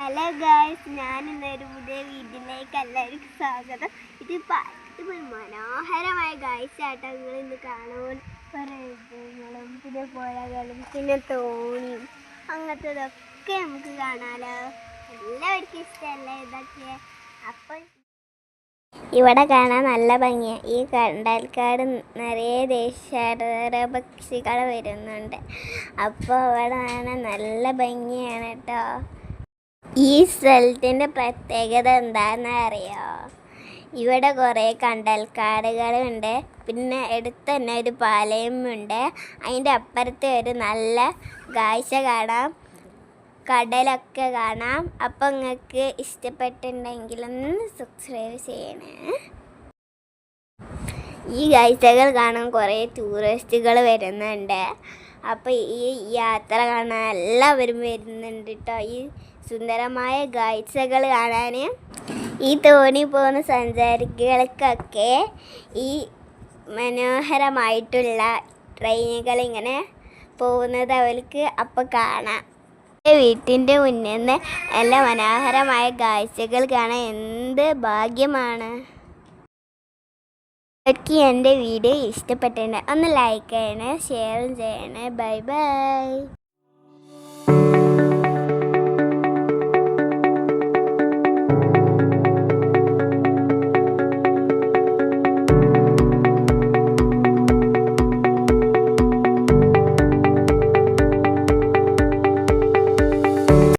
Hello guys, ഞാൻ ഇന്നൊരു പുതിയ വീഡിയോയിലേക്ക് എല്ലാവർക്കും സ്വാഗതം. ഇതിപ്പോൾ മനോഹരമായ കാഴ്ചയാട്ടോ നിങ്ങൾ ഇന്ന് കാണുവാൻ. പർവ്വതങ്ങളും പിന്നെ പുഴകളും പിന്നെ തോണിയും അങ്ങനത്തതൊക്കെ നമുക്ക് കാണാമല്ലോ. എല്ലാവർക്കും ഇഷ്ടമല്ലേ ഇതൊക്കെ? അപ്പോൾ ഇവിടെ കാണാൻ നല്ല ഭംഗിയാണ്. ഈ കണ്ടൽക്കാട് നിറയെ ദേശാടന പക്ഷികൾ വരുന്നുണ്ട്. അപ്പോൾ ഇവിടെ കാണാൻ നല്ല ഭംഗിയാണ് കേട്ടോ. ഈ സ്ഥലത്തിൻ്റെ പ്രത്യേകത എന്താണെന്ന് അറിയോ? ഇവിടെ കുറേ കണ്ടൽക്കാടുകളുണ്ട്. പിന്നെ അടുത്ത് തന്നെ ഒരു പാലയുമുണ്ട്. അതിൻ്റെ അപ്പുറത്ത് ഒരു നല്ല കാഴ്ച കാണാം, കടലൊക്കെ കാണാം. അപ്പോൾ നിങ്ങൾക്ക് ഇഷ്ടപ്പെട്ടിട്ടുണ്ടെങ്കിൽ ഒന്ന് സബ്സ്ക്രൈബ് ചെയ്യണേ. ഈ കാഴ്ചകൾ കാണാൻ കുറേ ടൂറിസ്റ്റുകൾ വരുന്നുണ്ട്. അപ്പോൾ ഈ യാത്ര കാണാൻ എല്ലാവരും വരുന്നുണ്ട് കേട്ടോ. ഈ സുന്ദരമായ കാഴ്ചകൾ കാണാൻ ഈ തോണി പോകുന്ന സഞ്ചാരികൾക്കൊക്കെ ഈ മനോഹരമായിട്ടുള്ള ട്രെയിനുകൾ ഇങ്ങനെ പോകുന്നത് അവർക്ക് അപ്പോൾ കാണാം. വീട്ടിൻ്റെ മുന്നിൽ നിന്ന് നല്ല മനോഹരമായ കാഴ്ചകൾ കാണാൻ എന്ത് ഭാഗ്യമാണ്. എനിക്ക് എൻ്റെ വീഡിയോ ഇഷ്ടപ്പെട്ടിട്ടുണ്ട് ഒന്ന് ലൈക്ക് ചെയ്യണേ, ഷെയറും ചെയ്യണേ. Bye bye.